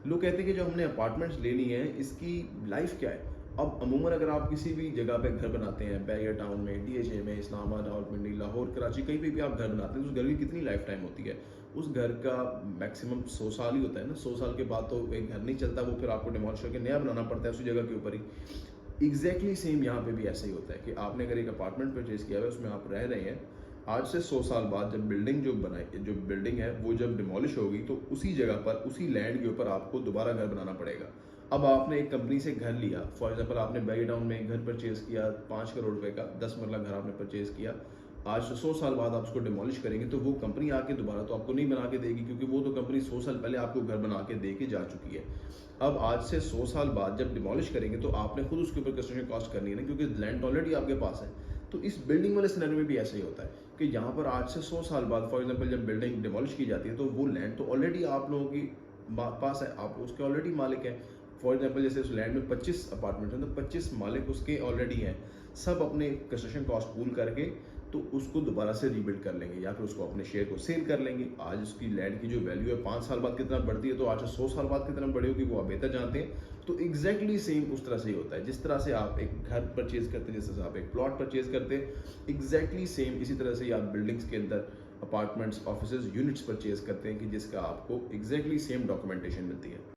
लोग कहते हैं कि जो हमने अपार्टमेंट्स लेनी है इसकी लाइफ क्या है। अब अमूमन अगर आप किसी भी जगह पे घर बनाते हैं, बैरियर टाउन में, डीएचए में, इस्लामाबाद, रावलपिंडी, लाहौर, कराची, कहीं पे भी आप घर बनाते हैं तो उस घर की कितनी लाइफ टाइम होती है। उस घर का मैक्सिमम 100 साल ही होता है ना। 100 साल के बाद तो एक घर नहीं चलता, वो फिर आपको डिमोलिश करके नया बनाना पड़ता है उसी जगह के ऊपर ही। एग्जैक्टली सेम यहाँ पे भी ऐसा ही होता है कि आपने अगर एक अपार्टमेंट परचेज किया है, उसमें आप रह रहे हैं, आज से 100 साल बाद जब बिल्डिंग जो बनाई, जो बिल्डिंग है वो जब डिमोलिश होगी तो उसी जगह पर, उसी लैंड के ऊपर आपको दोबारा घर बनाना पड़ेगा। अब आपने एक कंपनी से घर लिया, फॉर एग्जांपल आपने बैरी टाउन में एक घर परचेज किया 5 करोड़ रुपए का, 10 मरला घर आपने परचेज किया। आज से 100 साल बाद आप उसको डिमोलिश करेंगे तो वो कंपनी आके दोबारा तो आपको नहीं बना के देगी, क्योंकि वो तो कंपनी 100 साल पहले आपको घर बना के दे के जा चुकी है। अब आज से 100 साल बाद जब डिमोलिश करेंगे तो आपने खुद उसके ऊपर कंस्ट्रक्शन कॉस्ट करनी है ना, क्योंकि लैंड ऑलरेडी आपके पास है। तो इस बिल्डिंग वाले सिनेरियो में भी ऐसा ही होता है कि यहाँ पर आज से 100 साल बाद फॉर एग्जांपल जब बिल्डिंग डिमोलिश की जाती है तो वो लैंड तो ऑलरेडी आप लोगों की पास है, आप उसके ऑलरेडी मालिक हैं। फॉर एग्जांपल जैसे उस लैंड में 25 अपार्टमेंट हैं तो 25 मालिक उसके ऑलरेडी हैं। सब अपने कंस्ट्रक्शन कॉस्ट पूल करके तो उसको दोबारा से रीबिल्ड कर लेंगे या फिर उसको अपने शेयर को सेल कर लेंगे। आज उसकी लैंड की जो वैल्यू है 5 साल बाद कितना बढ़ती है, तो आज से 100 साल बाद कितना बढ़ी होगी वो आप बेहतर जानते हैं। तो एग्जैक्टली सेम उस तरह से ही होता है, जिस तरह से आप एक घर परचेज करते हैं, जिस तरह से आप एक प्लॉट परचेज करते हैं, एग्जैक्टली सेम इसी तरह से ही आप बिल्डिंग्स के अंदर अपार्टमेंट्स, ऑफिसेज, यूनिट्स परचेज करते हैं कि जिसका आपको एग्जैक्टली सेम डॉक्यूमेंटेशन मिलती है।